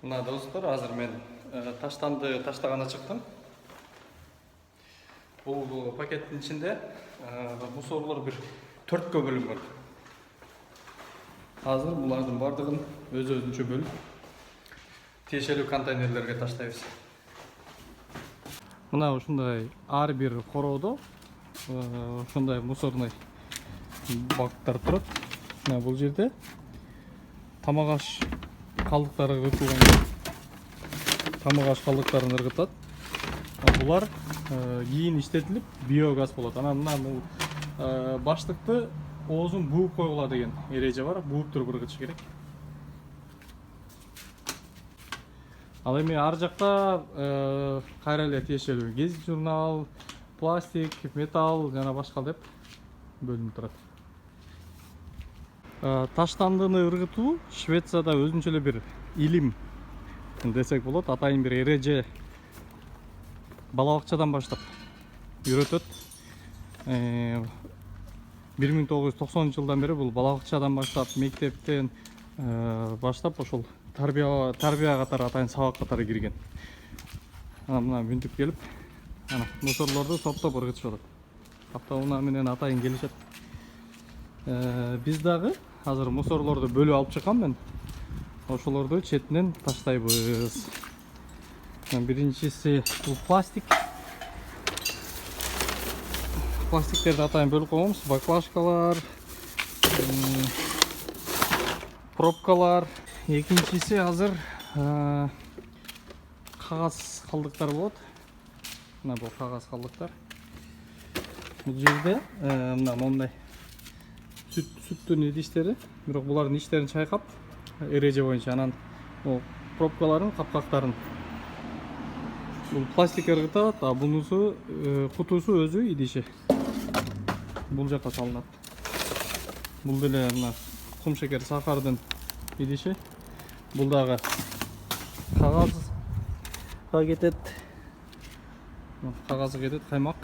Мына достор, азыр мен таштанды таштаганы чыктым. Бул пакеттин ичинде мусорлор бир 4кө бөлүнгөн. Азыр булардын бардыгын өз-өзүнчө бөлүп тиешелүү контейнерлерге таштайбыз. Мына ушундай ар бир короодо ушундай мусорный бактар турат. Мына бул жерде тамак аш калдыктары ыргытылган. Тамак аш калдыктарын ыргытат. Булар кийин иштетилип биогаз болот. Анан мына баштыкты оозун бууп койгула деген эреже бар. Бууп туруп ыргытыш керек. Ал эми ар жакта кайра эле тиешелүү гезит журнал, пластик, металл жана башка деп бөлүнүп турат. Таштандыны ыргытуу Швецияда өзүнчө эле бир илим десек болот. Атайын бир эреже бала бакчадан баштап үйрөтөт. 1990 жылдан бери бул бала бакчадан баштап, мектептен баштап ошол тарбия катары атайын сабак катары кирген. Анан мына мүнтүп келип, ана мусорлорду топтоп ыргытышып атат. Автоунаа менен атайын келишет. Биз дагы азыр мусорлорду бөлүп алып чыккам мен. Ошолорду четинен таштайбыз. Биринчиси бул пластик. Пластиктерди атайын бөлүп коебуз. Баклажкалар, пробкалар. Экинчиси азыр кагаз калдыктар болот. Мына бул кагаз калдыктар. Бул жерде мына мондай сүттүн идиштери, бирок булардын ичтерин чайкап эреже боюнча анан пробкаларын, капкактарын бул пластик ыргытат, а бунусу кутусу өзү идиши. Бул жакка салынат. Бул деле мына кум шекер сахардын идиши. Бул дагы кагазга кетет. Кагазга кетет, каймак.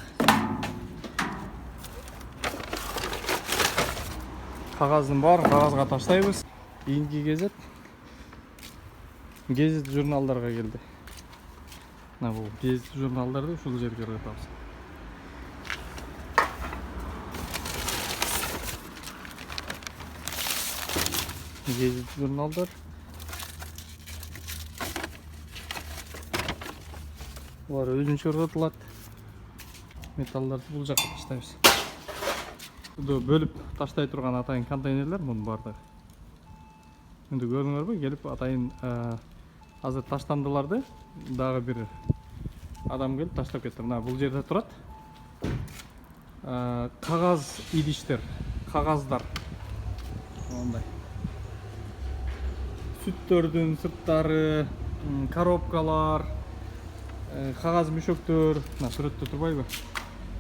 Кагаздын баарын кагазга таштайбыз. Кийинки гезит журналдарга келди. Мына бул гезит журналдарды ушул жерге ыргытабыз. Гезит журналдар. Булар өзүнчө ыргытылат. Металлдарды бул жакка таштайбыз. Бөлүп таштай турган атайын контейнерлер мунун бардыгы. Эndi көрдүңөрбү, келип атайын азыр таштандыларды дагы бир адам келип таштап кетти. Мына бул жерде турат. Кагаз идиштер, кагаздар. Мондай. Сүттөрдүн сырттары, коробкалар, кагаз мүшөктөр, мына сүрөттө турбайбы?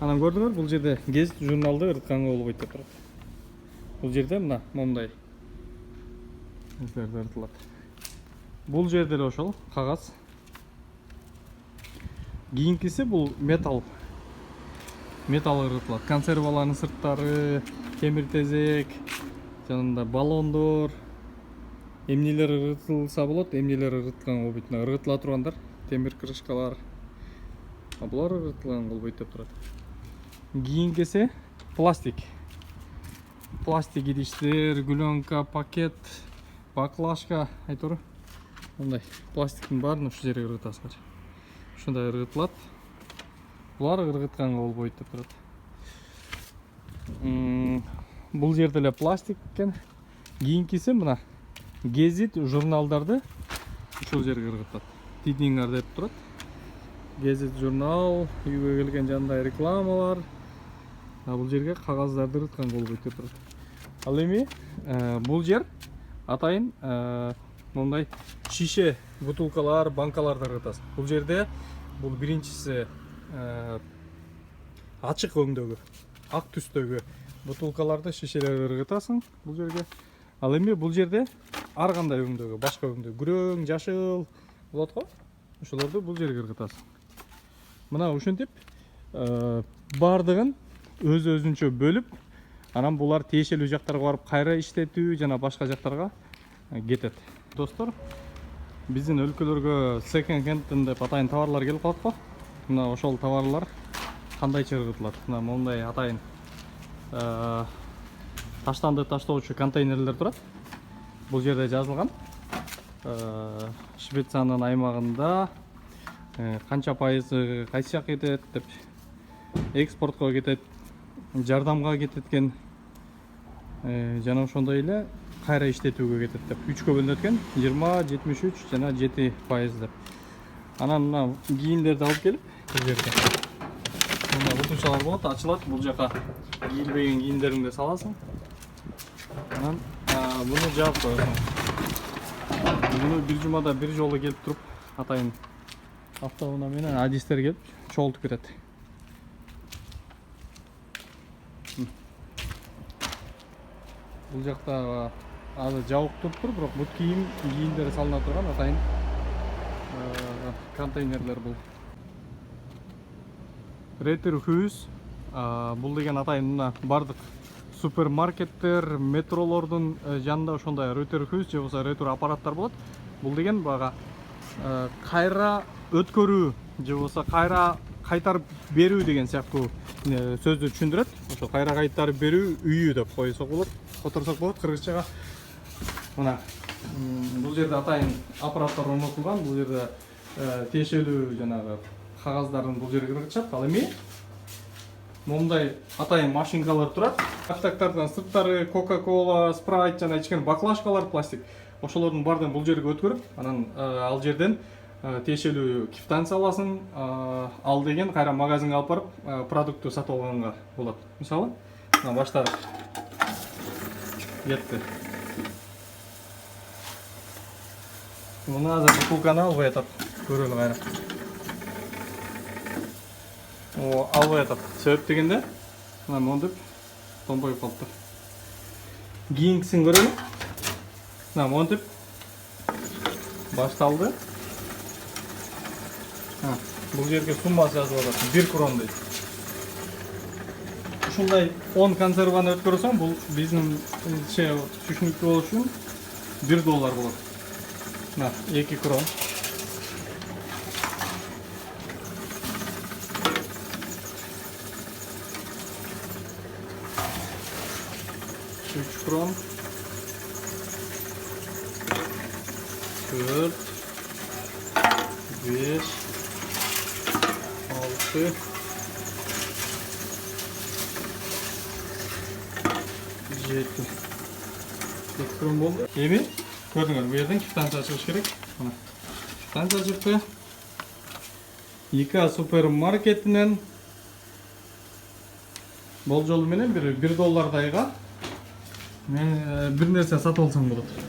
Анан көрдүңөр, бул жерде гезит журналды ырытканга болбойт деп турат. Бул жерде мына мондай ырытылат. Бул жерде эле ошол кагаз. Кийинкиси бул металл. Металл ырытылат. Консервалардын сырттары, темир тезек, жанында баллондор, эмнелер ырытылса болот, эмнелер ырытканга болбойт. Ырытыла тургандар, темир крышкалар. Булар ырытылганга болбойт деп турат. Кийинкиси пластик. Пластик идиштер, гүлөнка, пакет, баклажка, айтор. Мындай пластиктин баарын ушул жерге ыргытасыздар. Ушундай ыргытылат. Булар ыргытканга болбойт деп турат. Бул жерде эле пластик экен. Кийинкиси мына гезит журналдарды ушул жерге ыргытат. Тидингер деп турат. Гезит журнал, үйгө келген жандай рекламалар. Бул жерге кагаздарды ырытканга болбойт деп турат. Ал эми бул жер атайын мондай шише бутылкалар, банкаларды ыргытасыз. Бул жерде бул биринчиси ачык өңдөгү, ак түстөгү бутылкаларды, шишелерди ыргытасың бул жерге. Ал эми бул жерде ар кандай өңдөгү, башка өңдөгү, күрөң, жашыл болот го. Ошолорду бул жерге ыргытасың. Мына ушинтип бардыгын өз-өзүнчө бөлүп, анан булар тиешелүү жактарга барып кайра иштетүү жана башка жактарга кетет. Достор, биздин өлкөлөргө second hand деп атайын товарлар келип калат го. Мына ошол товарлар кандай чыргытылат? Мына мондай атайын таштанды таштоочу контейнерлер турат. Бул жерде жазылган. Швециянын аймагында канча пайызы кайсы жака кетет деп, экспортко кетет, жардамга кетет экен. Жана ошондой эле кайра иштетүүгө кетет деп 3кө бөлүнөт экен. 20, 73 жана 7% деп. Анан мына кийимдерди алып келип бул жерде мына бутучалар болот, ачылат. Бул жака кийилбеген кийимдериңди саласың. Анан буну жаап коесуң. Буну бир жумада бир жолу келип туруп, атайын автоунаа менен адистер келип чогултуп кетет. Бул жакта азыр жабык туруп, бирок бут кийимдер салына турган атайын контейнерлер бул. Реттерхус бул деген атайын мына бардык супермаркеттер, метролордун жанында ошондой реттерхус же болбосо ретур аппараттар болот. Бул деген бага кайра өткөрүү же болбосо кайра кайтарып берүү деген сыяктуу сөздү түшүндүрөт. Ошо кайра кайтарып берүү үйү деп койсок болот, которсок болот кыргызчага. Мына бул жерде атайын аппараттар орнотулган. Бул жерде тиешелүү жанагы кагаздарын бул жерге кыргызышат. Ал эми мондай атайын машинкалар турат. Актактардан сырттары Coca-Cola, Sprite жана ичкен баклажкалар пластик. Ошолордун баардыгын бул жерге өткөрүп, анан ал жерден тиешелүү квитанция аласың. Ал деген кайра магазинге алып барып продуктты сатып алганга болот. Мисалы, мына баштап кетти. Муну азыр бутылканы албай атат. Көрөлү кайра. Албай атат. Себеп дегенде, мына мондуп томбоюп калыптыр. Кийинкисин көрөлү. Мына монтип башталды. Бул жерге суммасы жазылып атат. 1 крон дейт. Ушундай 10 консерваны өткөрсөң, бул биздин түшүнүктүү болуш үчүн $1 болот. Мына 2 крон. Krон 4 5 6 7 krон болду. Эми көрдүңөр, бу жерден квитанция чыгыш керек. Мына квитанция чыкты. IKEA супермаркетинен болжолу менен $1 дайга мен бир нерсе сатып алсам болот.